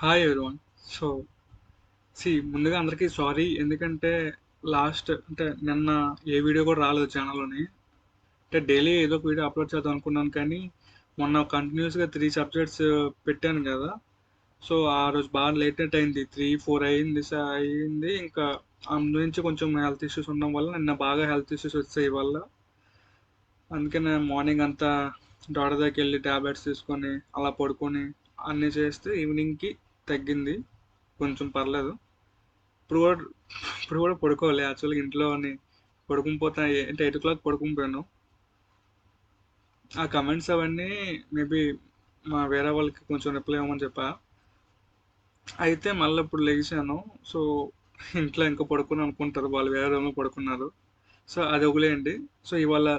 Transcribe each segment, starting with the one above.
Hi everyone. So ముందుగా అందరికీ sorry, ఎందుకంటే లాస్ట్ అంటే నిన్న ఏ వీడియో కూడా రాలేదు ఛానల్లోని. అంటే డైలీ ఏదో ఒక వీడియో అప్లోడ్ చేద్దాం అనుకున్నాను, కానీ మొన్న కంటిన్యూస్గా 3 సబ్జెక్ట్స్ పెట్టాను కదా. సో ఆ రోజు బాగా లేట్ నైట్ అయింది, 3-4 అయింది అయింది. ఇంకా అందు నుంచి కొంచెం హెల్త్ ఇష్యూస్ ఉండడం వల్ల నిన్న బాగా హెల్త్ ఇష్యూస్ వచ్చాయి వల్ల. అందుకే నేను మార్నింగ్ అంతా డాక్టర్ దగ్గరికి వెళ్ళి ట్యాబ్లెట్స్ తీసుకొని అలా పడుకొని అన్నీ చేస్తే ఈవినింగ్కి తగ్గింది, కొంచెం పర్లేదు. ఇప్పుడు కూడా ఇప్పుడు కూడా పడుకోవాలి యాక్చువల్గా ఇంట్లోని. పడుకుని పోతా అంటే 8 o'clock పడుకుని పోయాను. ఆ కమెంట్స్ అవన్నీ మేబీ మా వేరే వాళ్ళకి కొంచెం రిప్లై ఇవ్వమని చెప్పా. అయితే మళ్ళీ ఇప్పుడు లెగిసాను. సో ఇంట్లో ఇంకా పడుకుని అనుకుంటారు, వాళ్ళు వేరే రూమ్లో పడుకున్నారు. సో అది వదిలేయండి. సో ఇవాళ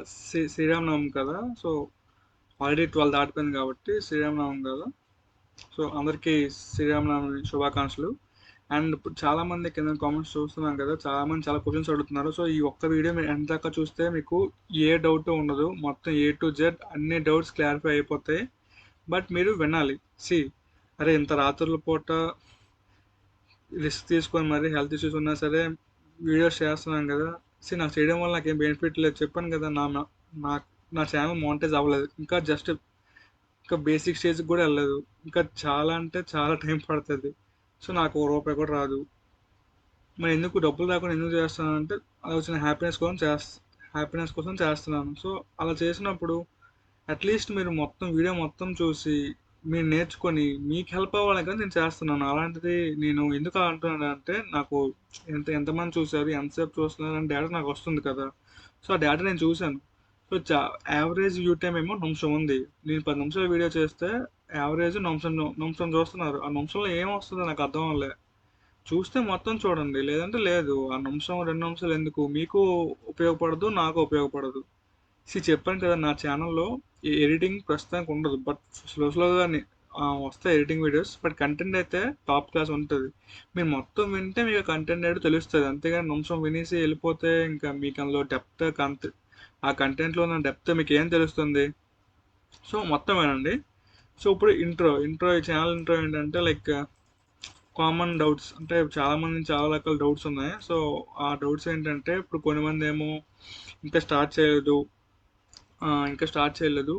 శ్రీరామనవమి కదా. సో ఆల్రెడీ 12 దాటిపోయింది కాబట్టి శ్రీరామనవమి కదా. సో అందరికీ శ్రీరామనవమి శుభాకాంక్షలు. అండ్ ఇప్పుడు చాలా మంది కింద కామెంట్స్ చూస్తున్నాం కదా, చాలా మంది చాలా క్వశ్చన్స్ అడుగుతున్నారు. సో ఈ ఒక్క వీడియో మీరు ఎంత దాకా చూస్తే మీకు ఏ డౌట్ ఉండదు, మొత్తం A to Z అన్ని డౌట్స్ క్లారిఫై అయిపోతాయి. బట్ మీరు వినాలి. సి అరే ఇంత రాత్రుల పూట రిస్క్ తీసుకొని మరి హెల్త్ ఇష్యూస్ ఉన్నా సరే వీడియోస్ చేస్తున్నాను కదా. నాకు చేయడం వల్ల నాకేం బెనిఫిట్ లేదు చెప్పాను కదా. నా నా ఛానల్ మోనిటైజ్ అవ్వలేదు ఇంకా, జస్ట్ ఇంకా బేసిక్ స్టేజ్కి కూడా వెళ్ళలేదు. ఇంకా చాలా అంటే చాలా టైం పడుతుంది. సో నాకు రూపాయి కూడా రాదు. మరి ఎందుకు డబ్బులు రాకుండా ఎందుకు చేస్తున్నానంటే అది వచ్చిన హ్యాపీనెస్ కోసం చేస్తున్నాను. సో అలా చేసినప్పుడు అట్లీస్ట్ మీరు మొత్తం వీడియో మొత్తం చూసి మీరు నేర్చుకొని మీకు హెల్ప్ అవ్వాలి కదా నేను చేస్తున్నాను. అలాంటిది నేను ఎందుకు అలా అంటున్నాను అంటే, నాకు ఎంతమంది చూసారు, ఎంతసేపు చూస్తున్నారు అని డేటా నాకు వస్తుంది కదా. సో ఆ డేటా నేను చూశాను. సో యావరేజ్ వ్యూ టైం ఏమో నిమిషం ఉంది. నేను 10 నిమిషాల వీడియో చేస్తే యావరేజ్ నిమిషం నిమిషం చూస్తున్నారు. ఆ నిమిషంలో ఏం వస్తుందో నాకు అర్థం అవ్వలే. చూస్తే మొత్తం చూడండి, లేదంటే లేదు. ఆ నిమిషం 2 నిమిషాలు ఎందుకు, మీకు ఉపయోగపడదు, నాకు ఉపయోగపడదు. చెప్పాను కదా, నా ఛానల్లో ఎడిటింగ్ ప్రస్తుతానికి ఉండదు. బట్ స్లోగా వస్తాయి ఎడిటింగ్ వీడియోస్. బట్ కంటెంట్ అయితే టాప్ క్లాస్ ఉంటుంది. మీరు మొత్తం వింటే మీకు కంటెంట్ అయితే తెలుస్తుంది. అంతేగాని నిమిషం వినేసి వెళ్ళిపోతే ఇంకా మీకు అందులో డెప్త్ ఆ కంటెంట్లో ఉన్న డెప్త్ మీకు ఏం తెలుస్తుంది. సో మొత్తం వినండి. సో ఇప్పుడు ఇంట్రో ఈ ఛానల్ ఇంట్రో ఏంటంటే లైక్ కామన్ డౌట్స్. అంటే చాలా మంది చాలా రకాల డౌట్స్ ఉన్నాయి. సో ఆ డౌట్స్ ఏంటంటే, ఇప్పుడు కొన్ని మంది ఏమో ఇంకా స్టార్ట్ చేయలేదు, ఇంకా స్టార్ట్ చేయలేదు,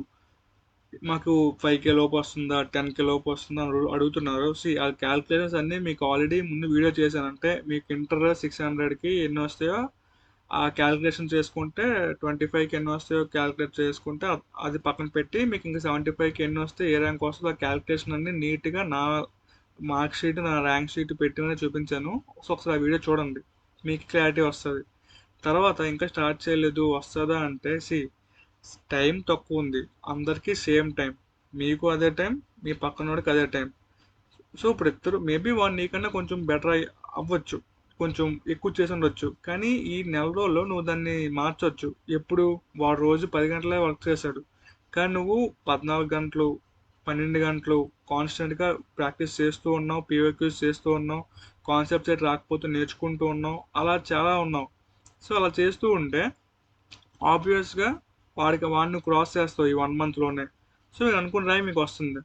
మాకు 5K లోపు వస్తుందా, 10K లోపు వస్తుందా అని అడుగుతున్నారు. ఆ క్యాల్కులేషన్స్ అన్నీ మీకు ఆల్రెడీ ముందు వీడియో చేశానంటే, మీకు ఇంటర్ 600కి ఎన్ని వస్తాయో ఆ క్యాల్కులేషన్ చేసుకుంటే, 25కి ఎన్ని వస్తాయో క్యాల్కులేట్ చేసుకుంటే అది పక్కన పెట్టి మీకు ఇంకా 75కి ఎన్ని వస్తే ఏ ర్యాంక్ వస్తుందో ఆ క్యాల్కులేషన్ అన్ని నీట్గా నా మార్క్ షీట్, నా ర్యాంక్ షీట్ పెట్టిన చూపించాను. సో ఒకసారి ఆ వీడియో చూడండి, మీకు క్లారిటీ వస్తుంది. తర్వాత ఇంకా స్టార్ట్ చేయలేదు వస్తుందా అంటే, టైం తక్కువ ఉంది, అందరికీ సేమ్ టైం. మీకు అదే టైం, మీ పక్కనోడికి అదే టైం. సో ఇప్పుడు ఇద్దరు మేబీ వాడు నీకన్నా కొంచెం బెటర్ అవ్వచ్చు, కొంచెం ఎక్కువ చేసి ఉండొచ్చు. కానీ ఈ నెల రోజుల్లో నువ్వు దాన్ని మార్చొచ్చు. ఎప్పుడు వాడు రోజు 10 గంటలే వర్క్ చేశాడు, కానీ నువ్వు 14 గంటలు, 12 గంటలు కాన్స్టెంట్గా ప్రాక్టీస్ చేస్తూ ఉన్నావు, పీఓక్యూస్ చేస్తూ ఉన్నావు, కాన్సెప్ట్స్ అయితే రాకపోతే నేర్చుకుంటూ ఉన్నావు, అలా చాలా ఉన్నావు. సో అలా చేస్తూ ఉంటే ఆబ్వియస్గా వాడిని క్రాస్ చేస్తావు ఈ 1 మంత్లోనే. సో మీరు అనుకున్న ర్యాంక్ మీకు వస్తుంది.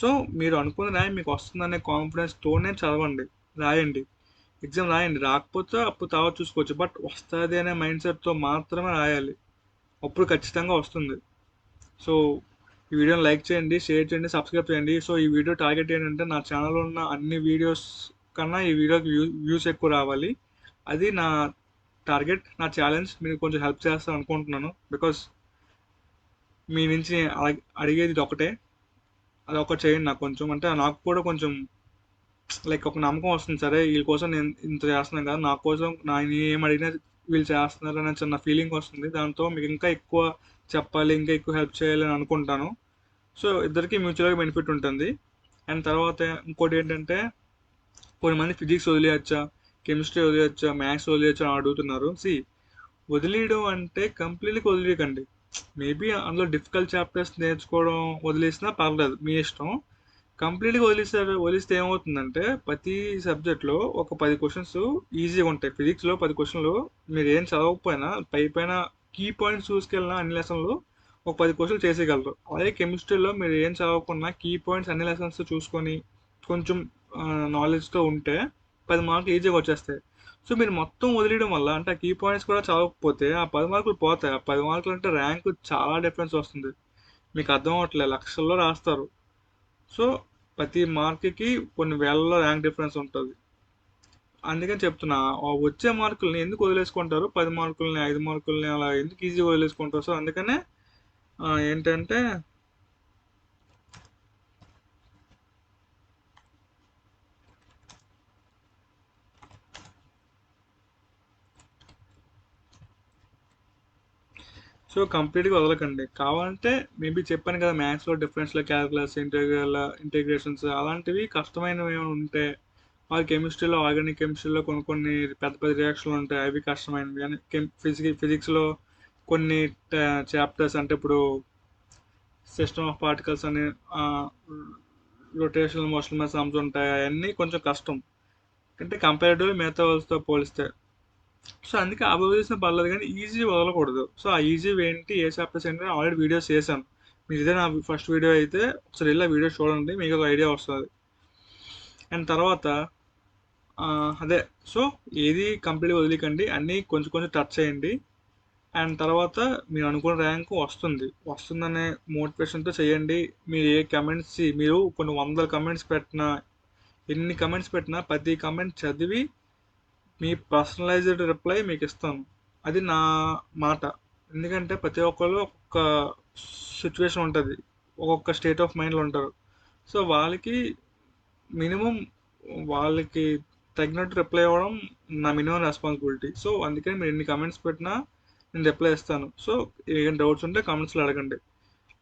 సో మీరు అనుకున్న ర్యాంక్ మీకు వస్తుందనే కాన్ఫిడెన్స్తోనే చదవండి, రాయండి, ఎగ్జామ్ రాయండి. రాకపోతే అప్పుడు తర్వాత చూసుకోవచ్చు. బట్ వస్తుంది అనే మైండ్ సెట్తో మాత్రమే రాయాలి, అప్పుడు ఖచ్చితంగా వస్తుంది. సో ఈ వీడియోని లైక్ చేయండి, షేర్ చేయండి, సబ్స్క్రైబ్ చేయండి. సో ఈ వీడియో టార్గెట్ ఏంటంటే, నా ఛానల్లో ఉన్న అన్ని వీడియోస్ కన్నా ఈ వీడియోకి వ్యూస్ ఎక్కువ రావాలి. అది నా టార్గెట్, నా ఛాలెంజ్. మీరు కొంచెం హెల్ప్ చేస్తాను అనుకుంటున్నాను. బికాస్ మీ నుంచి అడిగేది ఇది ఒకటే, అది ఒకటి చేయండి నాకు కొంచెం. అంటే నాకు కూడా కొంచెం లైక్ ఒక నమ్మకం వస్తుంది. సరే వీళ్ళ కోసం నేను ఇంత చేస్తున్నాను కదా, నా కోసం నేను ఏం అడిగినా వీళ్ళు చేస్తున్నారు అనే చిన్న ఫీలింగ్ వస్తుంది. దాంతో మీకు ఇంకా ఎక్కువ చెప్పాలి, ఇంకా ఎక్కువ హెల్ప్ చేయాలి అని అనుకుంటాను. సో ఇద్దరికి మ్యూచువల్గా బెనిఫిట్ ఉంటుంది. అండ్ తర్వాత ఇంకోటి ఏంటంటే, కొన్ని మంది ఫిజిక్స్ వదిలేయచ్చా, కెమిస్ట్రీ వదిలేయచ్చా, మ్యాథ్స్ వదిలేయచ్చా అని అడుగుతున్నారు. వదిలేయడం అంటే కంప్లీట్గా వదిలేయకండి. మేబీ అందులో డిఫికల్ట్ చాప్టర్స్ నేర్చుకోవడం వదిలేసినా పర్లేదు, మీ ఇష్టం. కంప్లీట్గా వదిలిస్తే ఏమవుతుందంటే, ప్రతి సబ్జెక్ట్లో ఒక 10 క్వశ్చన్స్ ఈజీగా ఉంటాయి. ఫిజిక్స్లో 10 క్వశ్చన్లు మీరు ఏం చదవకపోయినా పైన కీ పాయింట్స్ చూసుకెళ్ళినా అన్ని లెసన్లు ఒక 10 క్వశ్చన్లు చేసేయగలరు. అలాగే కెమిస్ట్రీలో మీరు ఏం చదవకున్నా కీ పాయింట్స్ అన్ని లెసన్స్ చూసుకొని కొంచెం నాలెడ్జ్తో ఉంటే 10 మార్కులు ఈజీగా వచ్చేస్తాయి. సో మీరు మొత్తం వదిలేయడం వల్ల అంటే ఆ కీ పాయింట్స్ కూడా చదవకపోతే ఆ 10 మార్కులు పోతాయి. ఆ 10 మార్కులు అంటే ర్యాంక్ చాలా డిఫరెన్స్ వస్తుంది. మీకు అర్థం అవ్వట్లేదు, లక్షల్లో రాస్తారు. సో ప్రతి మార్క్కి కొన్ని వేలలో ర్యాంక్ డిఫరెన్స్ ఉంటుంది. అందుకని చెప్తున్నా, ఆ వచ్చే మార్కుల్ని ఎందుకు వదిలేసుకుంటారు? 10 మార్కుల్ని, 5 మార్కుల్ని అలా ఎందుకు ఈజీగా వదిలేసుకుంటారు? సో అందుకనే ఏంటంటే సో కంప్లీట్గా వదలకండి. కావాలంటే మేబీ చెప్పాను కదా, మ్యాథ్స్లో డిఫరెన్షియల్ క్యాలిక్యులస్, ఇంటిగ్రేషన్స్ అలాంటివి కష్టమైనవి ఏమైనా ఉంటే, కెమిస్ట్రీలో, ఆర్గానిక్ కెమిస్ట్రీలో కొన్ని కొన్ని పెద్ద పెద్ద రియాక్షన్లు ఉంటాయి, అవి కష్టమైనవి. కానీ ఫిజిక్స్లో కొన్ని చాప్టర్స్ అంటే ఇప్పుడు సిస్టమ్ ఆఫ్ పార్టికల్స్ అని, రొటేషనల్ మోషన్ మీద సమ్స్ ఉంటాయి, అవన్నీ కొంచెం కష్టం అంటే కంపారిటివ్లీ మిగతా వాళ్ళతో పోలిస్తే. సో అందుకే అవి వదిలేసిన పర్లేదు, కానీ ఈజీ వదలకూడదు. సో ఆ ఈజీ ఏంటి, ఏ చాప్టర్స్ ఏంటి, ఆల్రెడీ వీడియోస్ చేశాను. మీరు ఇదే నా ఫస్ట్ వీడియో అయితే ఒకసారి వెళ్ళి ఆ వీడియో చూడండి, మీకు ఒక ఐడియా వస్తుంది. అండ్ తర్వాత అదే, సో ఏది కంప్లీట్గా వదిలేకండి, అన్నీ కొంచెం కొంచెం టచ్ చేయండి. అండ్ తర్వాత మీరు అనుకున్న ర్యాంక్ వస్తుందనే మోటివేషన్తో చేయండి. మీరు ఏ కమెంట్స్, మీరు కొన్ని వందల కమెంట్స్ పెట్టినా, ఎన్ని కమెంట్స్ పెట్టినా ప్రతి కమెంట్ చదివి మీ పర్సనలైజ్డ్ రిప్లై మీకు ఇస్తాను. అది నా మాట. ఎందుకంటే ప్రతి ఒక్కళ్ళు ఒక్కొక్క సిచ్యువేషన్ ఉంటుంది, ఒక్కొక్క స్టేట్ ఆఫ్ మైండ్లో ఉంటారు. సో వాళ్ళకి మినిమం, వాళ్ళకి తగినట్టు రిప్లై ఇవ్వడం నా మినిమం రెస్పాన్సిబిలిటీ. సో అందుకని మీరు ఎన్ని కమెంట్స్ పెట్టినా నేను రిప్లై ఇస్తాను. సో ఏం డౌట్స్ ఉంటే కమెంట్స్లో అడగండి.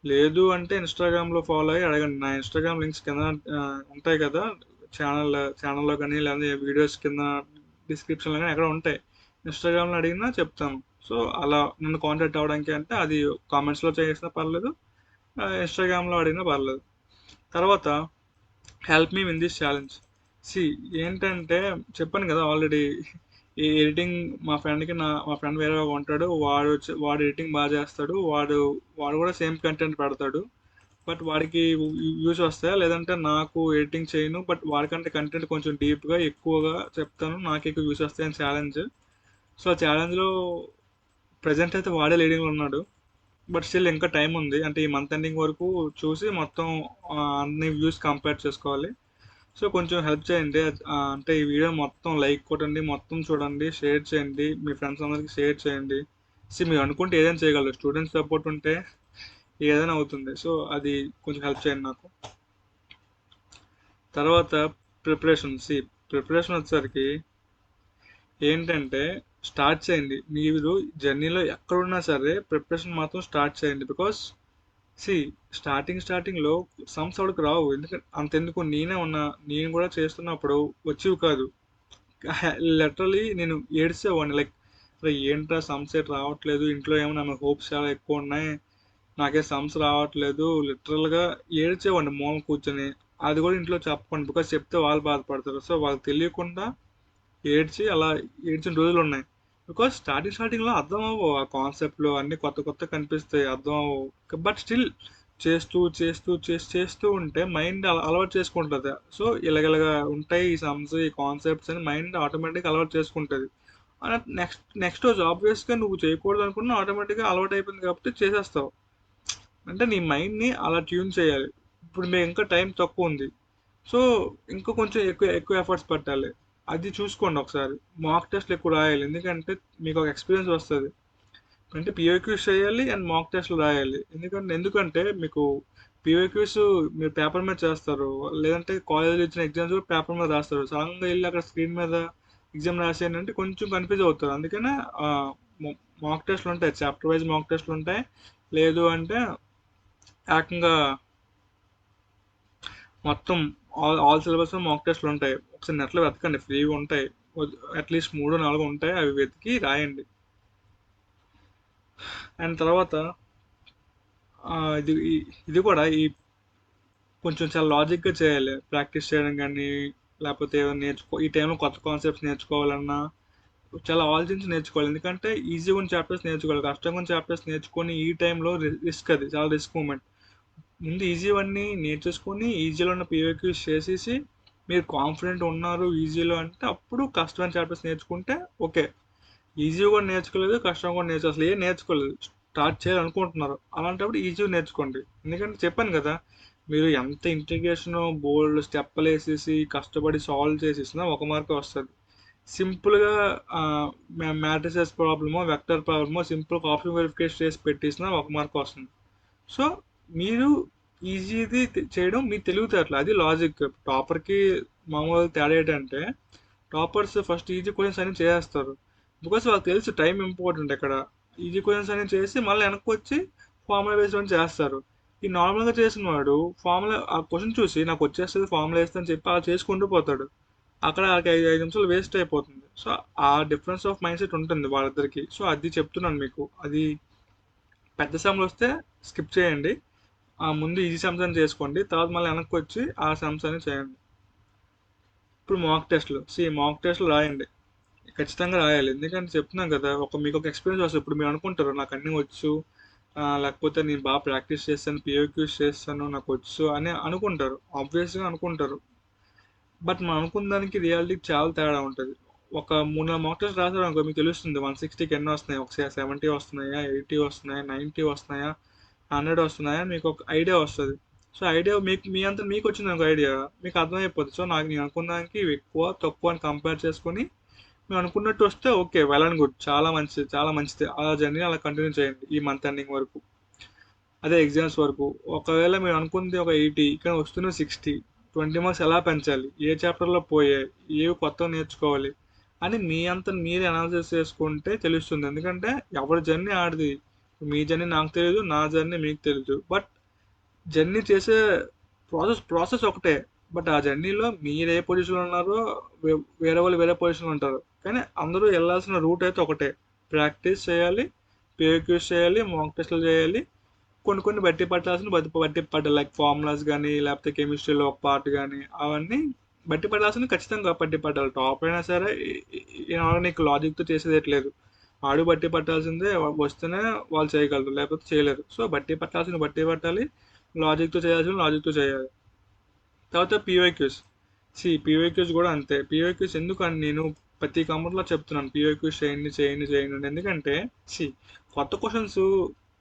లేదు అంటే ఇన్స్టాగ్రామ్లో ఫాలో అయ్యి అడగండి. నా ఇన్స్టాగ్రామ్ లింక్స్ కింద ఉంటాయి కదా, ఛానల్లో కానీ, లేదా వీడియోస్ కింద డిస్క్రిప్షన్లో కానీ ఎక్కడ ఉంటాయి. ఇన్స్టాగ్రామ్లో అడిగినా చెప్తాను. సో అలా నన్ను కాంటాక్ట్ అవ్వడానికి అంటే అది కామెంట్స్లో చేసినా పర్లేదు, ఇన్స్టాగ్రామ్లో అడిగినా పర్లేదు. తర్వాత help me win this challenge. C ఏంటంటే చెప్పాను కదా ఆల్రెడీ, ఈ ఎడిటింగ్ మా ఫ్రెండ్ వేరే ఉంటాడు, వాడు ఎడిటింగ్ బాగా చేస్తాడు, వాడు కూడా సేమ్ కంటెంట్ పెడతాడు. బట్ వాడికి వ్యూస్ వస్తాయా, లేదంటే నాకు ఎడిటింగ్ చేయను బట్ వాడికంటే కంటెంట్ కొంచెం డీప్గా ఎక్కువగా చెప్తాను, నాకు ఎక్కువ వ్యూస్ వస్తాయని ఛాలెంజ్. సో ఆ ఛాలెంజ్లో ప్రజెంట్ అయితే వాడే లీడింగ్లో ఉన్నాడు. బట్ స్టిల్ ఇంకా టైం ఉంది, అంటే ఈ మంత్ ఎండింగ్ వరకు చూసి మొత్తం అన్ని వ్యూస్ కంపేర్ చేసుకోవాలి. సో కొంచెం హెల్ప్ చేయండి. అంటే ఈ వీడియో మొత్తం లైక్ కొట్టండి, మొత్తం చూడండి, షేర్ చేయండి, మీ ఫ్రెండ్స్ అందరికి షేర్ చేయండి. మీరు అనుకుంటే ఏదైనా చేయగలరు, స్టూడెంట్స్ సపోర్ట్ ఉంటే ఏదైనా అవుతుంది. సో అది కొంచెం హెల్ప్ చేయండి నాకు. తర్వాత ప్రిపరేషన్ వచ్చేసరికి ఏంటంటే స్టార్ట్ చేయండి. మీరు జర్నీలో ఎక్కడున్నా సరే ప్రిపరేషన్ మాత్రం స్టార్ట్ చేయండి. బికాస్ సి స్టార్టింగ్లో సమ్స్ అక్కడికి రావు, ఎందుకంటే అంతెందుకు నేను కూడా చేస్తున్నప్పుడు వచ్చేవి కాదు. లిటరలీ నేను ఏడ్చేవాడిని, లైక్ ఏంట్రా సమ్స్ ఎట్ రావట్లేదు, ఇంట్లో ఏమో నా హోప్స్ చాలా ఎక్కువ ఉన్నాయి, నాకే సమ్స్ రావట్లేదు, లిటరల్గా ఏడ్చేవాడిని మూలం కూర్చొని. అది కూడా ఇంట్లో చెప్పకండి, బికాస్ చెప్తే వాళ్ళు బాధపడతారు. సో వాళ్ళకి తెలియకుండా అలా ఏడ్చిన రోజులు ఉన్నాయి. బికాస్ స్టార్టింగ్లో అర్థం అవ్వవు, ఆ కాన్సెప్ట్లు అన్నీ కొత్త కొత్త కనిపిస్తాయి, అర్థం అవ్వవు. బట్ స్టిల్ చేస్తూ ఉంటే మైండ్ అలవాటు చేసుకుంటుంది. సో ఇలాగ ఉంటాయి ఈ సమ్స్, ఈ కాన్సెప్ట్స్ అని మైండ్ ఆటోమేటిక్గా అలవాటు చేసుకుంటుంది. నెక్స్ట్ రోజు ఆబ్వియస్గా నువ్వు చేయకూడదు అనుకున్నా ఆటోమేటిక్గా అలవాటు అయిపోయింది కాబట్టి చేసేస్తావు. అంటే నీ మైండ్ని అలా ట్యూన్ చేయాలి. ఇప్పుడు మీకు ఇంకా టైం తక్కువ ఉంది, సో ఇంకా కొంచెం ఎక్కువ ఎక్కువ ఎఫర్ట్స్ పెట్టాలి. అది చూసుకోండి ఒకసారి. మాక్ టెస్ట్లు ఎక్కువ రాయాలి, ఎందుకంటే మీకు ఒక ఎక్స్పీరియన్స్ వస్తుంది. అంటే పిఓక్యూస్ చేయాలి అండ్ మాక్ టెస్ట్లు రాయాలి. ఎందుకంటే మీకు పిఓక్యూస్ మీరు పేపర్ మీద చేస్తారు, లేదంటే కాలేజ్లో ఇచ్చిన ఎగ్జామ్స్ కూడా పేపర్ మీద రాస్తారు. సడన్గా వెళ్ళి అక్కడ స్క్రీన్ మీద ఎగ్జామ్ రాసేయండి అంటే కొంచెం కన్ఫ్యూజ్ అవుతారు. అందుకనే మాక్ టెస్ట్లు ఉంటాయి, చాప్టర్ వైజ్ మాక్ టెస్ట్లు ఉంటాయి. లేదు అంటే ఏకంగా మొత్తం ఆల్ సిలబస్ మాక్ టెస్ట్లు ఉంటాయి. ఒకసారి నెట్లో వెతకండి, ఫ్రీగా ఉంటాయి. అట్లీస్ట్ 3-4 ఉంటాయి, అవి వెతికి రాయండి. అండ్ తర్వాత ఇది ఇది కూడా కొంచెం చాలా లాజిక్గా చేయాలి. ప్రాక్టీస్ చేయడం కానీ, లేకపోతే ఏమైనా ఈ టైంలో కొత్త కాన్సెప్ట్స్ నేర్చుకోవాలన్నా చాలా ఆలోచించి నేర్చుకోవాలి. ఎందుకంటే ఈజీగా ఉన్న చాప్టర్స్ నేర్చుకోవాలి, కష్టంగా ఉన్న చాప్టర్స్ నేర్చుకొని ఈ టైంలో రిస్క్, చాలా రిస్క్ మూమెంట్. ముందు ఈజీ అన్నీ నేర్చేసుకొని ఈజీలో ఉన్న పీఓక్యూస్ చేసేసి మీరు కాన్ఫిడెంట్ ఉన్నారు ఈజీలో అంటే అప్పుడు కష్టమైన చాప్టర్స్ నేర్చుకుంటే ఓకే. ఈజీ కూడా నేర్చుకోలేదు, కష్టం కూడా అసలు ఏం నేర్చుకోలేదు, స్టార్ట్ చేయాలనుకుంటున్నారు, అలాంటప్పుడు ఈజీ నేర్చుకోండి. ఎందుకంటే చెప్పాను కదా, మీరు ఎంత ఇంటిగ్రేషన్ బోల్డ్ స్టెప్పులు వేసేసి కష్టపడి సాల్వ్ చేసేసినా ఒక మార్కే వస్తుంది. సింపుల్గా మ్యాట్రిసెస్ ప్రాబ్లమో వెక్టర్ ప్రాబ్లమో సింపుల్ ఆప్షన్ వెరిఫికేషన్ చేసి పెట్టేసినా ఒక మార్క్ వస్తుంది. సో మీరు ఈజీది చేయడం మీ తెలివితేటలు, అది లాజిక్. టాపర్కి మామూలు తేడా ఏంటంటే టాపర్స్ ఫస్ట్ ఈజీ క్వశ్చన్స్ అన్ని చేసేస్తారు, బికాస్ వాళ్ళకి తెలుసు టైం ఇంపార్టెంట్ ఇక్కడ. ఈజీ క్వశ్చన్స్ అన్ని చేసి మళ్ళీ వెనక్కి వచ్చి ఫార్ములా బేస్డ్ అని చేస్తారు. ఈ నార్మల్గా చేసిన వాడు ఫార్ములా ఆ క్వశ్చన్ చూసి నాకు వచ్చేస్తుంది ఫార్ములా వేస్తుందని చెప్పి అలా చేసుకుంటూ పోతాడు, అక్కడ వాళ్ళకి 5 నిమిషాలు వేస్ట్ అయిపోతుంది. సో ఆ డిఫరెన్స్ ఆఫ్ మైండ్ సెట్ ఉంటుంది వాళ్ళిద్దరికి. సో అది చెప్తున్నాను మీకు. అది పెద్ద సమ్లు వస్తే స్కిప్ చేయండి, ఆ ముందు ఈజీ సమ్స్ అని చేసుకోండి, తర్వాత మళ్ళీ వెనక్కి వచ్చి ఆ సమ్స్ అని చేయండి. ఇప్పుడు మాక్ టెస్ట్లు రాయండి, ఖచ్చితంగా రాయాలి. ఎందుకంటే చెప్తున్నాం కదా, మీకు ఒక ఎక్స్పీరియన్స్ వస్తుంది. ఇప్పుడు మీరు అనుకుంటారు నాకు అన్నీ వచ్చు, లేకపోతే నేను బాగా ప్రాక్టీస్ చేస్తాను, పిఓక్యూస్ చేస్తాను, నాకు వచ్చు అని అనుకుంటారు, ఆబ్వియస్గా అనుకుంటారు. బట్ మనం అనుకున్న దానికి రియాలిటీకి చాలా తేడా ఉంటుంది. ఒక 3-4 మాక్ టెస్ట్ రాసారు అనుకో, మీకు తెలుస్తుంది 160కి ఎన్ని వస్తున్నాయి, ఒకసారి 70 వస్తున్నాయా, 80 వస్తున్నాయా, 90 వస్తున్నాయా, 100 వస్తున్నాయా, మీకు ఒక ఐడియా వస్తుంది. సో ఐడియా మీకు మీ అంతా మీకు వచ్చింది ఒక ఐడియా, మీకు అర్థమైపోతుంది. సో నేను అనుకున్న దానికి ఇవి ఎక్కువ తక్కువ అని కంపేర్ చేసుకొని మేము అనుకున్నట్టు వస్తే ఓకే, వెల్ అండ్ గుడ్, చాలా మంచిది, చాలా మంచిది. ఆ జర్నీ అలా కంటిన్యూ చేయండి ఈ మంత్ ఎండింగ్ వరకు, అదే ఎగ్జామ్స్ వరకు. ఒకవేళ మీరు అనుకుంది ఒక 80 ఇక్కడ వస్తున్న 60, 20 మార్క్స్ ఎలా పెంచాలి, ఏ చాప్టర్లో పోయాయి, ఏవి కొత్తగా నేర్చుకోవాలి అని మీ అంతా మీరే అనాలిసిస్ చేసుకుంటే తెలుస్తుంది. ఎందుకంటే ఎవరి జర్నీ ఆడిది. మీ జర్నీ నాకు తెలియదు, నా జర్నీ మీకు తెలియదు, బట్ జర్నీ చేసే ప్రాసెస్ ఒకటే. బట్ ఆ జర్నీలో మీరు ఏ పొజిషన్లో ఉన్నారో వేరే వాళ్ళు వేరే పొజిషన్లో ఉంటారు, కానీ అందరూ వెళ్ళాల్సిన రూట్ అయితే ఒకటే. ప్రాక్టీస్ చేయాలి, పిఓక్యూస్ చేయాలి, మాక్ టెస్ట్లు చేయాలి, కొన్ని కొన్ని బట్టి పట్టాల్సిన బట్టి పట్టాలి. లైక్ ఫార్ములాస్ కానీ లేకపోతే కెమిస్ట్రీలో ఒక పార్ట్ కానీ అవన్నీ బట్టి పట్టాల్సిన ఖచ్చితంగా బట్టి పట్టాలి. టాప్ అయినా సరే నీకు లాజిక్తో చేసేది లేదు, ఆడు బట్టి పట్టాల్సిందే, వస్తేనే వాళ్ళు చేయగలరు, లేకపోతే చేయలేరు. సో బట్టి పట్టాల్సిన బట్టి పట్టాలి, లాజిక్తో చేయాల్సిన లాజిక్తో చేయాలి. తర్వాత పీవైక్యూస్ కూడా అంతే. పీవైక్యూస్ ఎందుకు అని నేను ప్రతి కమెంట్లో చెప్తున్నాను, పీవైక్యూస్ చేయండి చేయండి చేయండి అని. ఎందుకంటే సి కొత్త క్వశ్చన్స్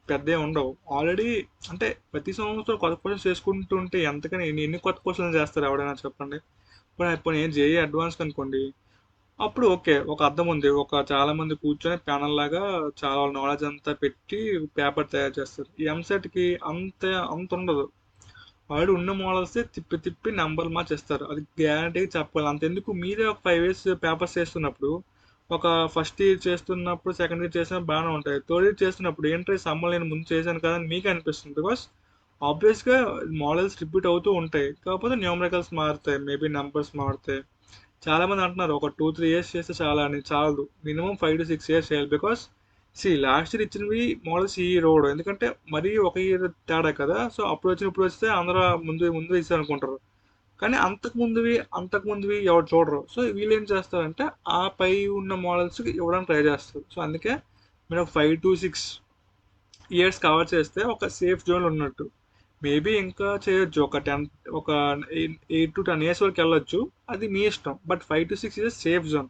పెద్ద ఉండవు ఆల్రెడీ. అంటే ప్రతి సంవత్సరం కొత్త క్వశ్చన్స్ చేసుకుంటుంటే ఎంతకని ఎన్ని కొత్త క్వశ్చన్స్ చేస్తారు ఎవడైనా చెప్పండి. ఇప్పుడు నేను జేఈ అడ్వాన్స్ అనుకోండి, అప్పుడు ఓకే, ఒక అర్థం ఉంది, ఒక చాలా మంది కూర్చొని ప్యానల్ లాగా చాలా నాలెడ్జ్ అంతా పెట్టి పేపర్ తయారు చేస్తారు. ఈ ఎంసెట్కి అంత ఉండదు, వాడు ఉన్న మోడల్స్ తిప్పి తిప్పి నెంబర్ మార్చేస్తారు. అది గ్యారంటీగా చెప్పాలి. అంతెందుకు, మీరే ఒక 5 years పేపర్స్ చేస్తున్నప్పుడు, ఒక ఫస్ట్ ఇయర్ చేస్తున్నప్పుడు, సెకండ్ ఇయర్ చేసినప్పుడు బాగానే ఉంటాయి, థర్డ్ ఇయర్ చేస్తున్నప్పుడు ఏంటంటే సమ్మర్ నేను ముందు చేశాను కదా అని మీకు అనిపిస్తుంది. బికాస్ ఆబ్వియస్గా మోడల్స్ రిపీట్ అవుతూ ఉంటాయి, కాకపోతే న్యూమరికల్స్ మారుతాయి, మేబీ నెంబర్స్ మారుతాయి. చాలామంది అంటున్నారు ఒక 2-3 years చేస్తే చాలా అని. చాలదు, మినిమం 5 to 6 years చేయాలి. బికాస్ లాస్ట్ ఇయర్ ఇచ్చినవి మోడల్స్ ఈ రోడ్, ఎందుకంటే మరీ ఒక ఇయర్ తేడా కదా. సో అప్పుడు ఇప్పుడు వస్తే అందరూ ముందు ముందు ఇస్తారు అనుకుంటారు, కానీ అంతకు ముందువి ఎవరు చూడరు. సో వీళ్ళు ఏం చేస్తారంటే ఆ పై ఉన్న మోడల్స్ ఇవ్వడానికి ట్రై చేస్తారు. సో అందుకే మీరు ఒక 5 to 6 years కవర్ చేస్తే ఒక సేఫ్ జోన్ ఉన్నట్టు. మేబీ ఇంకా చేయొచ్చు, ఒక 8 to 10 years వరకు వెళ్ళొచ్చు, అది మీ ఇష్టం. But 5 to 6 years safe zone.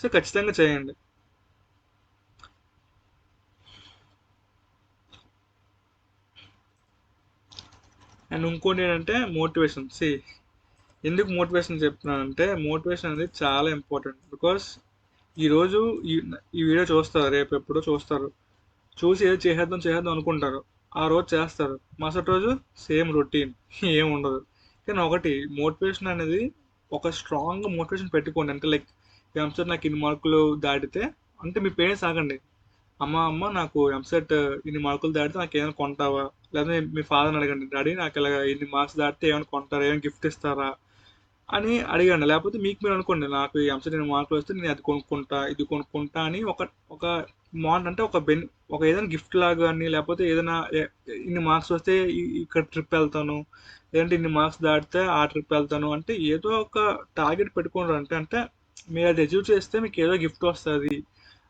So ఖచ్చితంగా చేయండి. అండ్ ఇంకోటి ఏంటంటే మోటివేషన్. ఎందుకు మోటివేషన్ చెప్తున్నానంటే మోటివేషన్ అనేది చాలా ఇంపార్టెంట్. బికాస్ ఈరోజు ఈ ఈ వీడియో చూస్తారు, రేపు ఎప్పుడో చూస్తారు, చూసి ఏదో చేసేద్దాం చేసేద్దాం అనుకుంటారు, ఆ రోజు చేస్తారు, మరుసటి రోజు సేమ్ రొటీన్, ఏం ఉండదు. కానీ ఒకటి మోటివేషన్ అనేది, ఒక స్ట్రాంగ్ మోటివేషన్ పెట్టుకోండి. అంటే లైక్ ఎంసెట్ నాకు ఇన్ని మార్కులు దాటితే, అంటే మీ పేరెంట్స్ ఆగండి, అమ్మ నాకు ఎంసెట్ ఇన్ని మార్కులు దాటితే నాకు ఏమైనా కొంటావా, లేకపోతే మీ ఫాదర్ని అడగండి, డాడీ నాకు ఇలా ఇన్ని మార్క్స్ దాటితే ఏమైనా కొంటారా, ఏమైనా గిఫ్ట్ ఇస్తారా అని అడిగండి. లేకపోతే మీకు మీరు అనుకోండి, నాకు ఈ ఎంసెట్ ఇన్ని మార్కులు వస్తే నేను అది కొనుక్కుంటా, ఇది కొనుక్కుంటా అని ఒక ఒక అంటే ఒక ఏదైనా గిఫ్ట్ లాగా కానీ, లేకపోతే ఏదైనా ఇన్ని మార్క్స్ వస్తే ఇక్కడ ట్రిప్ వెళ్తాను, లేదంటే ఇన్ని మార్క్స్ దాటితే ఆ ట్రిప్ వెళ్తాను అంటే ఏదో ఒక టార్గెట్ పెట్టుకున్నారు. అంటే మీరు అది అచీవ్ చేస్తే మీకు ఏదో గిఫ్ట్ వస్తుంది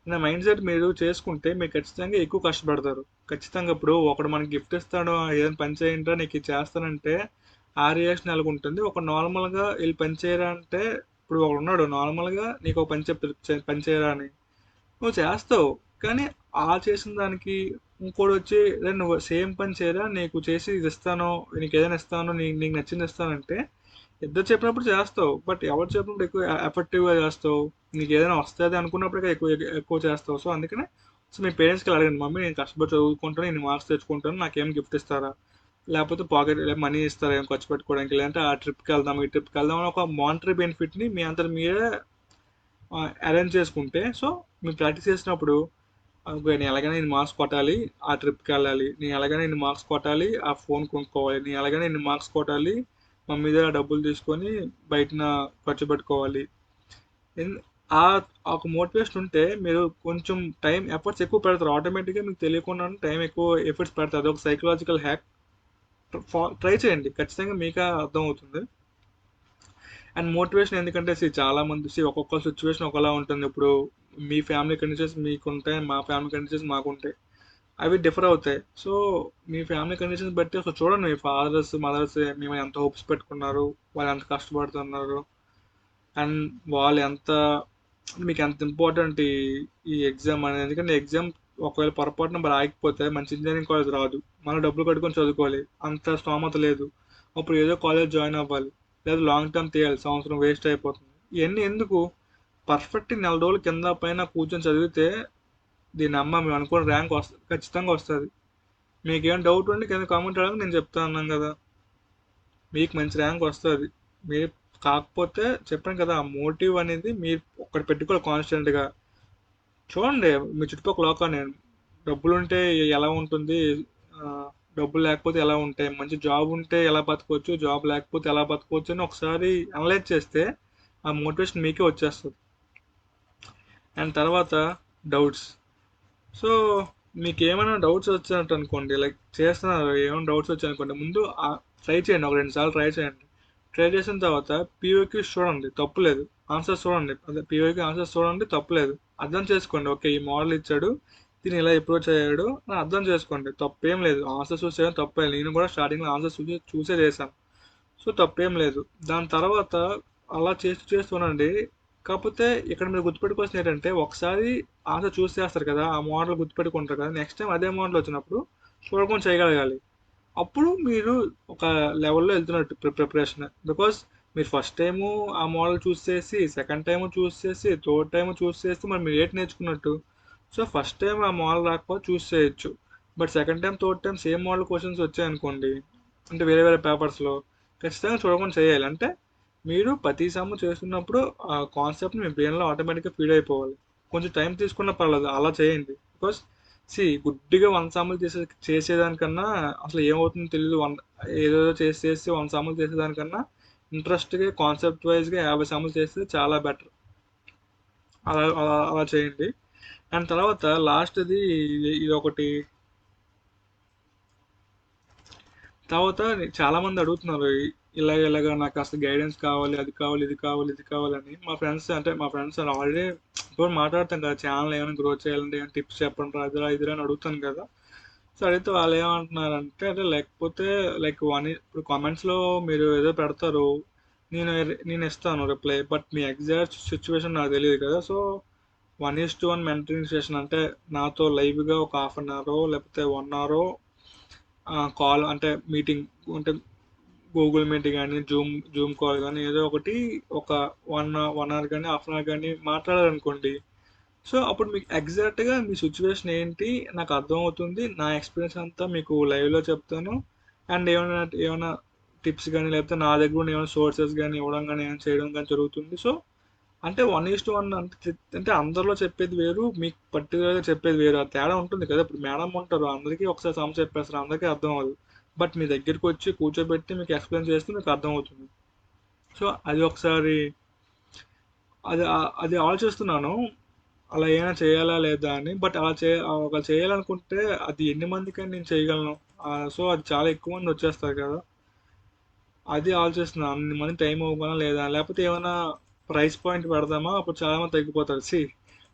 అనే మైండ్ సెట్ మీరు చేసుకుంటే మీరు ఖచ్చితంగా ఎక్కువ కష్టపడతారు. ఖచ్చితంగా ఇప్పుడు ఒకడు మనకి గిఫ్ట్ ఇస్తాడు, ఏదైనా పని చేయంటే నీకు ఇది చేస్తానంటే ఆ రియాక్షన్ ఎలాగుంటుంది. ఒక నార్మల్‌గా ఈళ్ళు పని చేయరా అంటే, ఇప్పుడు ఒకడున్నాడు నార్మల్‌గా నీకో పని చెప్తాడు పని చేయరా అని. నువ్వు చేస్తావు. కానీ చేసిన దానికి ఇంకోడొచ్చి "అరేయ్! నువ్వు సేమ్ పని చేయరా నీకు చేసి ఇది ఇస్తాను, నీకేదైనా ఇస్తాను, నీకు నచ్చింది ఇస్తానంటే" ఇద్దరు చెప్పినప్పుడు చేస్తావు. బట్ ఎవరు చెప్పినప్పుడు ఎక్కువ ఎఫెక్టివ్‌గా చేస్తావు. నీకేదైనా వస్తది అనుకున్నప్పుడే ఎక్కువ ఎక్కువ చేస్తావు. సో, అందుకనే మీ పేరెంట్స్‌కెళ్ళి అడగండి. మమ్మీ నేను కష్టపడి చదువుకుంటాను, ఇన్ని మార్క్స్ తెచ్చుకుంటాను. నాకేమైనా గిఫ్ట్ ఇస్తారా? లేకపోతే పాకెట్ మనీ ఇస్తారా ఏమైనా ఖర్చు పెట్టుకోవడానికి? లేదంటే ఆ ట్రిప్‌కెళ్దాం, ఈ ట్రిప్‌కెళ్దాం అని ఒక మానిటరీ బెనిఫిట్‌ని మీ అంతట మీరే అరేంజ్ చేసుకుంటే సో మీరు ప్రాక్టీస్ చేసినప్పుడు నేను ఎలాగైనా ఇన్ని మార్క్స్ కొట్టాలి ఆ ట్రిప్కి వెళ్ళాలి, నేను ఎలాగైనా ఇన్ని మార్క్స్ కొట్టాలి ఆ ఫోన్ కొనుక్కోవాలి, నేను ఎలాగైనా ఇన్ని మార్క్స్ కొట్టాలి మమ్మీ దగ్గర డబ్బులు తీసుకొని బయటన ఖర్చు పెట్టుకోవాలి. ఎన్- ఆ ఒక మోటివేషన్ ఉంటే మీరు కొంచెం టైం ఎఫర్ట్స్ ఎక్కువ పెడతారు, ఆటోమేటిక్గా మీకు తెలియకుండా టైం ఎక్కువ ఎఫర్ట్స్ పెడతారు. అదొక సైకలాజికల్ హ్యాక్. ట్రై చేయండి, ఖచ్చితంగా మీకే అర్థం అవుతుంది. అండ్ మోటివేషన్ ఎందుకంటే చాలా మంది ఒక్కొక్క సిచ్యువేషన్ ఒకలా ఉంటుంది. ఇప్పుడు మీ ఫ్యామిలీ కండిషన్స్ మీకుంటాయి, మా ఫ్యామిలీ కండిషన్స్ మాకుంటాయి, అవి డిఫర్ అవుతాయి. సో మీ ఫ్యామిలీ కండిషన్స్ బట్టి అసలు చూడండి, మీ ఫాదర్స్ మదర్స్ మేము ఎంత హోప్స్ పెట్టుకున్నారు, వాళ్ళు ఎంత కష్టపడుతున్నారు, అండ్ వాళ్ళు ఎంత మీకు ఎంత ఇంపార్టెంట్ ఈ ఎగ్జామ్ అనేది. ఎందుకంటే ఎగ్జామ్ ఒకవేళ పొరపాటున మరి ఆగిపోతే మంచి ఇంజనీరింగ్ కాలేజ్ రాదు, మనం డబ్బులు కట్టుకొని చదువుకోవాలి, అంత స్తోమత లేదు. అప్పుడు ఏదో కాలేజ్ జాయిన్ అవ్వాలి, లేదా లాంగ్ టర్మ్ తీయాలి, సంవత్సరం వేస్ట్ అయిపోతుంది. ఇవన్నీ ఎందుకు? పర్ఫెక్ట్ నెల రోజులు కింద పైన కూర్చొని చదివితే దీని అమ్మ మేము అనుకున్న ర్యాంక్ వస్తుంది, ఖచ్చితంగా వస్తుంది. మీకేం డౌట్ ఉంటే కింద కామెంట్ అడగండి, నేను చెప్తా అన్నాను కదా, మీకు మంచి ర్యాంక్ వస్తుంది. మీరు కాకపోతే చెప్పాను కదా, ఆ మోటివ్ అనేది మీరు ఒక్కటి పెట్టుకోవాలి కాన్స్టెంట్గా. చూడండి మీ చుట్టుపక్కల లోకాన్ని, డబ్బులుంటే ఎలా ఉంటుంది, ఆ, డబ్బులు లేకపోతే ఎలా ఉంటాయి, మంచి జాబ్ ఉంటే ఎలా బతకవచ్చు, జాబ్ లేకపోతే ఎలా బతకవచ్చు అని ఒకసారి అనలైజ్ చేస్తే ఆ మోటివేషన్ మీకే వచ్చేస్తుంది. అండ్ తర్వాత డౌట్స్. సో మీకు ఏమైనా డౌట్స్ వచ్చాయంట అనుకోండి, లైక్ చేస్తున్నారు ఏమైనా డౌట్స్ వచ్చాయనుకోండి, ముందు ట్రై చేయండి, ఒక 2 సార్లు ట్రై చేయండి. ట్రై చేసిన తర్వాత పీఓక్యూస్ చూడండి, తప్పులేదు. ఆన్సర్స్ చూడండి, అదే పీఓక్యూ ఆన్సర్స్ చూడండి, తప్పులేదు. అర్థం చేసుకోండి, ఓకే ఈ మోడల్ ఇచ్చాడు, దీన్ని ఇలా అప్రోచ్ అయ్యాడు అని అర్థం చేసుకోండి, తప్పేం లేదు. ఆన్సర్స్ చూసేయడం తప్పే, నేను కూడా స్టార్టింగ్లో ఆన్సర్స్ చూసే చేశాను. సో తప్పేం లేదు. దాని తర్వాత అలా చేస్తూ చేస్తూనండి. కాకపోతే ఇక్కడ మీరు గుర్తుపెట్టుకోవాల్సింది ఏంటంటే, ఒకసారి ఆన్సర్ చూస్ చేస్తారు కదా, ఆ మోడల్ గుర్తుపెట్టుకుంటారు కదా, నెక్స్ట్ టైం అదే మోడల్ వచ్చినప్పుడు చూడకుండా చేయగలగాలి. అప్పుడు మీరు ఒక లెవెల్లో వెళ్తున్నట్టు ప్రిపరేషన్. బికాస్ మీరు ఫస్ట్ టైము ఆ మోడల్ చూస్ చేసి, సెకండ్ టైము చూస్ చేసి, థర్డ్ టైము చూస్ చేస్తే మరి మీరు ఏంటి నేర్చుకున్నట్టు? సో ఫస్ట్ టైం ఆ మోడల్ రాకపోతే చూస్ చేయొచ్చు. But second time third time same model questions వచ్చాయనుకోండి, అంటే వేరే వేరే పేపర్స్లో, ఖచ్చితంగా చూడకుండా చేయాలి. అంటే మీరు ప్రతి సమ్ చేస్తున్నప్పుడు ఆ కాన్సెప్ట్ మీ బ్రెయిన్లో ఆటోమేటిక్గా ఫీడ్ అయిపోవాలి. కొంచెం టైం తీసుకున్నా పర్లేదు, అలా చేయండి. బికాస్ గుడ్డిగా 100 సార్లు చేసేదానికన్నా అసలు ఏమవుతుందో తెలియదు. ఏదో చేసి చేసి 100 సార్లు చేసేదానికన్నా ఇంట్రెస్ట్గా కాన్సెప్ట్ వైజ్గా 50 సార్లు చేస్తే చాలా బెటర్. అలా అలా అలా చేయండి. అండ్ తర్వాత లాస్ట్ది ఇది ఒకటి. తర్వాత చాలా మంది అడుగుతున్నారు, ఇలాగ ఇలాగ నాకు అసలు గైడెన్స్ కావాలి, అది కావాలి, ఇది కావాలి, ఇది కావాలని. మా ఫ్రెండ్స్ ఆల్రెడీ ఇప్పుడు మాట్లాడతాం కదా, ఛానల్ ఏమైనా గ్రో చేయాలంటే ఏమైనా టిప్స్ చెప్పండి రా, అదిరా ఇదిరా అని అడుగుతాను కదా. సో అడిగితే వాళ్ళు ఏమంటున్నారంటే, అంటే లేకపోతే లైక్ ఇప్పుడు కామెంట్స్లో మీరు ఏదో పెడతారు, నేను నేను ఇస్తాను reply, but me exact situation నాకు తెలియదు కదా. సో 1:1 మెంటరింగ్ సెషన్ అంటే నాతో లైవ్గా ఒక ½ గంట లేకపోతే 1 అవర్ కాల్, అంటే మీటింగ్, అంటే గూగుల్ మీట్ కానీ జూమ్ కాల్ కానీ ఏదో ఒకటి, ఒక 1 అవర్ కానీ ½ అవర్ కానీ మాట్లాడాలనుకోండి. సో అప్పుడు మీకు ఎగ్జాక్ట్గా మీ సిచ్యువేషన్ ఏంటి నాకు అర్థమవుతుంది, నా ఎక్స్పీరియన్స్ అంతా మీకు లైవ్లో చెప్తాను. అండ్ ఏమైనా టిప్స్ కానీ లేకపోతే నా దగ్గర ఉన్న ఏమైనా సోర్సెస్ కానీ ఇవ్వడం కానీ ఏమైనా చేయడం కానీ జరుగుతుంది. సో అంటే 1:1 అంటే అందరిలో చెప్పేది వేరు, మీకు పర్టికులర్గా చెప్పేది వేరు, ఆ తేడా ఉంటుంది కదా. ఇప్పుడు మేడం ఉంటారు, అందరికీ ఒకసారి సమస్య చెప్పేస్తారు, అందరికీ అర్థం అవ్వదు. బట్ మీ దగ్గరికి వచ్చి కూర్చోబెట్టి మీకు ఎక్స్ప్లెయిన్ చేస్తే మీకు అర్థమవుతుంది. సో అది ఒకసారి అది ఆలోచిస్తున్నాను, అలా ఏమైనా చేయాలా లేదా అని. బట్ అలా చేయాలనుకుంటే అది ఎన్ని మందికని నేను చేయగలను? సో అది చాలా ఎక్కువ మంది వచ్చేస్తారు కదా, అది ఆలోచిస్తున్నాను. అన్ని మంది టైం ఇవ్వగలనా లేదా, లేకపోతే ఏమైనా ప్రైస్ పాయింట్ పెడదామా, అప్పుడు చాలా మంది తగ్గిపోతారు.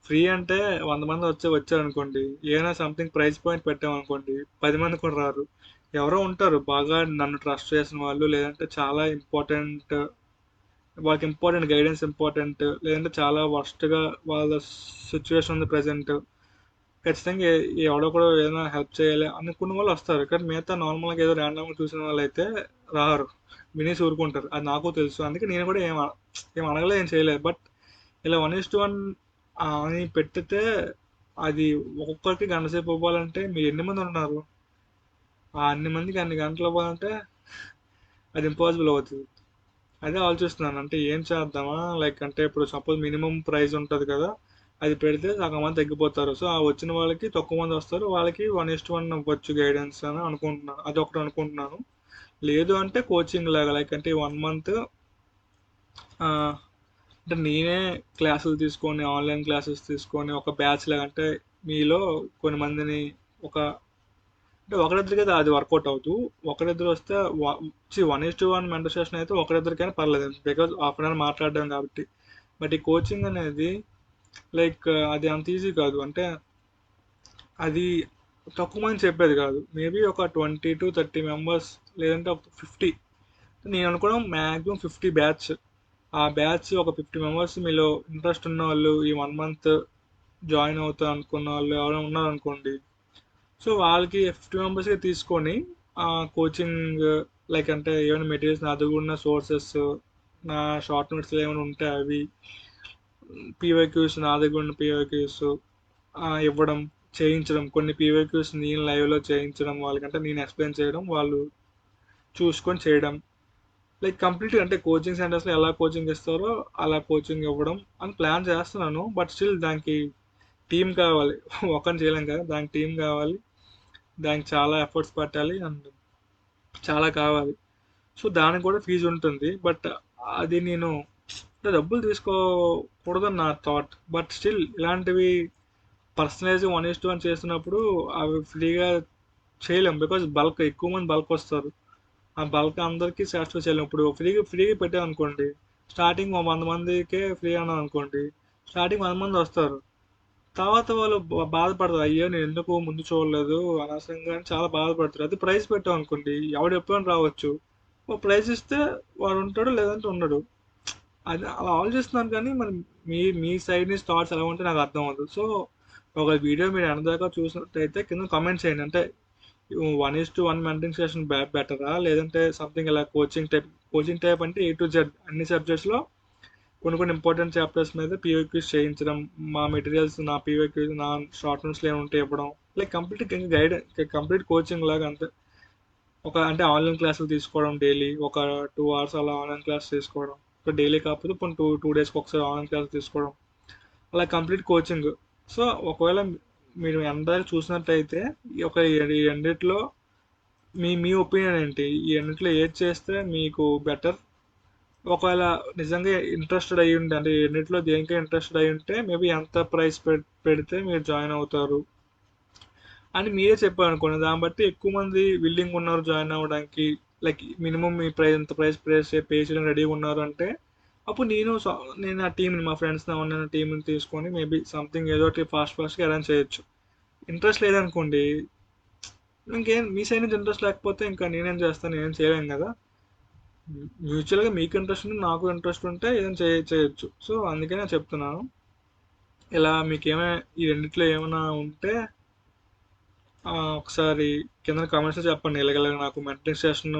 ఫ్రీ అంటే 100 మంది వచ్చారనుకోండి, ఏమైనా సంథింగ్ ప్రైస్ పాయింట్ పెట్టామనుకోండి 10 మంది కూడా రారు. ఎవరో ఉంటారు బాగా నన్ను ట్రస్ట్ చేసిన వాళ్ళు, లేదంటే చాలా ఇంపార్టెంట్, వాళ్ళకి ఇంపార్టెంట్ గైడెన్స్ ఇంపార్టెంట్, లేదంటే చాలా వర్స్ట్గా వాళ్ళ సిచ్యువేషన్ ఉంది ప్రజెంట్, ఖచ్చితంగా ఎవడో కూడా ఏదైనా హెల్ప్ చేయాలి అనుకున్న వాళ్ళు వస్తారు. కానీ మిగతా నార్మల్గా ఏదో ర్యాండమ్గా చూసిన వాళ్ళు అయితే రారు, వినేసి ఊరుకుంటారు. అది నాకు తెలుసు, అందుకే నేను కూడా ఏం అడగలేదు, ఏం చేయలేదు. బట్ ఇలా 1:1 అని పెట్టితే అది ఒక్కొక్కరికి గంట సేపు ఇవ్వాలంటే మీరు ఎన్ని మంది ఉన్నారు, ఆ అన్ని మందికి అన్ని గంటలు ఇవ్వాలంటే అది ఇంపాసిబుల్ అవుతుంది. అదే ఆలోచిస్తున్నాను, అంటే ఏం చేద్దామా, లైక్ అంటే ఇప్పుడు సపోజ్ మినిమం ప్రైస్ ఉంటుంది కదా, అది పెడితే సగం మంది తగ్గిపోతారు. సో ఆ వచ్చిన వాళ్ళకి తక్కువ మంది వస్తారు, వాళ్ళకి 1:1 ఇవ్వచ్చు గైడెన్స్ అని అనుకుంటున్నాను. అది ఒకటి అనుకుంటున్నాను. లేదు అంటే కోచింగ్ లాగా, లైక్ అంటే 1 మంత్ అంటే నేనే క్లాసులు తీసుకొని, ఆన్లైన్ క్లాసెస్ తీసుకొని ఒక బ్యాచ్ లాగా, అంటే మీలో కొన్ని మందిని ఒక, అంటే ఒకరిద్దరికి అయితే అది వర్కౌట్ అవుతూ, ఒకరిద్దరు వస్తే 1:1 మెంటర్ సెషన్ అయితే ఒకరిద్దరికైనా పర్లేదు, బికాజ్ హాఫ్ అన్ అవర్ మాట్లాడడం కాబట్టి. బట్ ఈ కోచింగ్ అనేది లైక్ అది అంత ఈజీ కాదు. అంటే అది తక్కువ మంది చెప్పేది కాదు, మేబీ ఒక 20 to 30 మెంబర్స్, లేదంటే ఒక 50. నేను అనుకోవడం మ్యాక్సిమం 50 బ్యాచ్. ఆ బ్యాచ్ ఒక 50 మెంబర్స్, మీలో ఇంట్రెస్ట్ ఉన్న వాళ్ళు, ఈ 1 మంత్ జాయిన్ అవుతా అనుకున్న వాళ్ళు ఎవరైనా ఉన్నారనుకోండి, సో వాళ్ళకి 50 మెంబర్స్కి తీసుకొని ఆ కోచింగ్, లైక్ అంటే ఏమైనా మెటీరియల్స్ నా దగ్గర ఉన్న సోర్సెస్, నా షార్ట్ నోట్స్లో ఏమైనా ఉంటే అవి, పీవైక్యూస్ నా దగ్గర ఉన్న పీవైక్యూస్ ఇవ్వడం, చేయించడం, కొన్ని పీవైక్యూస్ నేను లైవ్లో చేయించడం, వాళ్ళకంటే నేను ఎక్స్ప్లెయిన్ చేయడం, వాళ్ళు చూసుకొని చేయడం, లైక్ కంప్లీట్గా అంటే కోచింగ్ సెంటర్స్లో ఎలా కోచింగ్ ఇస్తారో అలా కోచింగ్ ఇవ్వడం అని ప్లాన్ చేస్తున్నాను. బట్ స్టిల్ దానికి టీం కావాలి. ఒకరిని చేయలేం కదా, దానికి టీం కావాలి, దానికి చాలా ఎఫర్ట్స్ పెట్టాలి అండ్ చాలా కావాలి. సో దానికి కూడా ఫీజు ఉంటుంది. బట్ అది నేను అంటే డబ్బులు తీసుకోకూడదని నా థాట్. బట్ స్టిల్ ఇలాంటివి పర్సనలైజ్ 1:1 చేస్తున్నప్పుడు అవి ఫ్రీగా చేయలేం, బికాజ్ బల్క్ ఎక్కువ మంది బల్క్ వస్తారు. ఆ బల్క్ అందరికీ సాటిస్ఫై చేయలేం. ఇప్పుడు ఫ్రీగా ఫ్రీగా పెట్టామనుకోండి, స్టార్టింగ్ 100 మందికే ఫ్రీ అన్నాం అనుకోండి, స్టార్టింగ్ 100 మంది వస్తారు. తర్వాత వాళ్ళు బాధపడతారు, అయ్యో నేను ఎందుకు ముందు చూడలేదు అనవసరంగా అని చాలా బాధపడతారు. అది ప్రైస్ పెట్టాం అనుకోండి, ఎవడు ఎప్పుడైనా రావచ్చు, ఓ ప్రైస్ ఇస్తే వాడు ఉంటాడు, లేదంటే ఉండడు. అది అలా ఆలోచిస్తున్నాను. కానీ మరి మీ మీ సైడ్ నుంచి థాట్స్ ఎలా ఉంటే నాకు అర్థం అవ్వదు. సో ఒక వీడియో మీరు ఎండదాకా చూసినట్టయితే కింద కామెంట్ చేయండి. అంటే 1:1 మెంటరింగ్ సెషన్ బెటరా, లేదంటే సంథింగ్ ఇలా కోచింగ్ టైప్ అంటే A to Z అన్ని సబ్జెక్ట్స్లో కొన్ని కొన్ని ఇంపార్టెంట్ చాప్టర్స్ మీద పీవైక్యూస్ చేయించడం, మా మెటీరియల్స్, నా పీవైక్యూస్, నా షార్ట్ నోట్స్లో ఏముంటే ఇవ్వడం, like complete guide, complete coaching లాగా అంతే. ఒక అంటే ఆన్లైన్ క్లాసులు తీసుకోవడం, డైలీ ఒక 2 hours అలా ఆన్లైన్ క్లాస్ తీసుకోవడం, ఒక డైలీ కాకపోతే కొన్ని టూ డేస్కి ఒకసారి ఆన్లైన్ క్లాస్ తీసుకోవడం, అలా కంప్లీట్ కోచింగ్. సో ఒకవేళ మీరు ఎంత చూసినట్టయితే ఈ రెండిట్లో మీ మీ ఒపీనియన్ ఏంటి, ఈ రెండిట్లో ఏది చేస్తే మీకు బెటర్? ఒకవేళ నిజంగా ఇంట్రెస్టెడ్ అయ్యి ఉండి, అంటే ఈ రెండిట్లో దేనికై ఇంట్రెస్టెడ్ అయ్యి ఉంటే మేబీ ఎంత ప్రైస్ పెడితే మీరు జాయిన్ అవుతారు అని మీరే చెప్పారనుకోండి, దాన్ని బట్టి ఎక్కువ మంది విల్లింగ్ ఉన్నారు జాయిన్ అవ్వడానికి, లైక్ మినిమం మీ ప్రైస్ ఎంత ప్రైస్ పే చేయడం రెడీగా ఉన్నారు అంటే, అప్పుడు నేను ఆ టీంని, మా ఫ్రెండ్స్ ఉన్న టీంని తీసుకొని మేబీ సంథింగ్ ఏదో ఒకటి ఫాస్ట్గా అరేంజ్ చేయొచ్చు. ఇంట్రెస్ట్ లేదనుకోండి, ఇంకేం మీ సైడ్ నుంచి ఇంట్రెస్ట్ లేకపోతే ఇంకా నేనేం చేస్తాను, నేనేం చేయలేను కదా. మ్యూచువల్గా మీకు ఇంట్రెస్ట్ ఉంటే నాకు ఇంట్రెస్ట్ ఉంటే ఏదైనా చేయొచ్చు. సో అందుకనే చెప్తున్నాను. ఇలా మీకు ఏమైనా ఈ రెండిట్లో ఏమైనా ఉంటే ఒకసారి కింద కామెంట్స్లో చెప్పండి. ఇలాగ నాకు మెంటరింగ్ సెషన్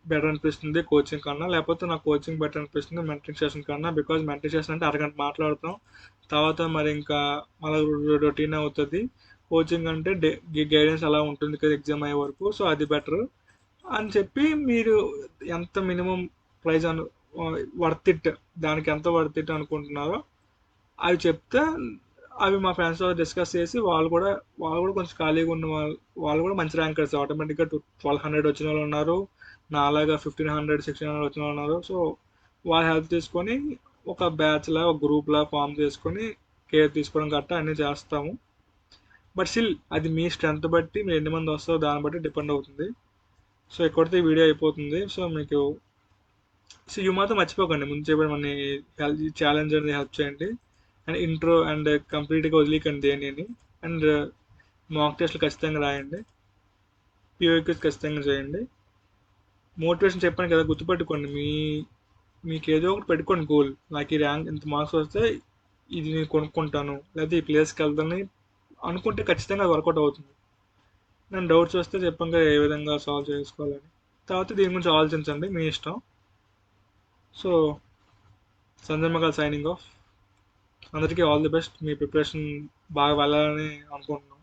బెటర్ అనిపిస్తుంది కోచింగ్ కన్నా, లేకపోతే నాకు కోచింగ్ బెటర్ అనిపిస్తుంది మెంటరింగ్ సెషన్ కన్నా. బికాజ్ మెంటరింగ్ సెషన్ అంటే అరగంట మాట్లాడతాం, తర్వాత మరి ఇంకా మళ్ళీ రొటీన్ అవుతుంది. కోచింగ్ అంటే గైడెన్స్ అలా ఉంటుంది కదా ఎగ్జామ్ అయ్యే వరకు. సో అది బెటర్ అని చెప్పి, మీరు ఎంత మినిమం ప్రైస్ వర్త్ ఇట్, దానికి ఎంత వర్త్ ఇట్ అనుకుంటున్నారో అవి చెప్తే, అవి మా ఫ్రెండ్స్తో డిస్కస్ చేసి, వాళ్ళు కూడా కొంచెం ఖాళీగా ఉన్న వాళ్ళు కూడా మంచి ర్యాంకర్స్, ఆటోమేటిక్గా 1200 వచ్చిన వాళ్ళు ఉన్నారు, నాలాగా 1500 1600 వచ్చిన వాళ్ళు ఉన్నారు. సో వాళ్ళ హెల్ప్ తీసుకొని ఒక బ్యాచ్లా, ఒక గ్రూప్లా ఫామ్ చేసుకొని కేర్ తీసుకోవడం గట్టా అన్నీ చేస్తాము. బట్ స్టిల్ అది మీ స్ట్రెంత్ బట్టి, మీరు ఎన్ని మంది వస్తారో దాన్ని బట్టి డిపెండ్ అవుతుంది. సో ఎక్కడితే వీడియో అయిపోతుంది. సో మీకు, సో ఇవి మాత్రం మర్చిపోకండి, ముందు చెప్పిన మన ఛాలెంజ్ అనేది హెల్ప్ చేయండి, అండ్ ఇంట్రో అండ్ కంప్లీట్గా వదిలేకండి దేనిని, అండ్ మాక్ టెస్ట్లు ఖచ్చితంగా రాయండి. పీఓక్యూస్ ఖచ్చితంగా చేయండి. మోటివేషన్ చెప్పాను కదా, గుర్తుపెట్టుకోండి. మీకు ఏదో ఒకటి పెట్టుకోండి గోల్. నాకు ఈ ర్యాంక్ ఇంత మార్క్స్ వస్తే ఇది నేను కొనుక్కుంటాను, లేకపోతే ఈ ప్లేస్కి వెళ్తాను అనుకుంటే ఖచ్చితంగా అది వర్కౌట్ అవుతుంది. నేను డౌట్స్ వస్తే చెప్పంగా ఏ విధంగా సాల్వ్ చేసుకోవాలని. తర్వాత దీని గురించి ఆలోచించండి, మీ ఇష్టం. So Sanjay Magal signing off. అందరికీ ఆల్ ది బెస్ట్. మీ ప్రిపరేషన్ బాగా వెళ్ళాలని అనుకుంటున్నాను.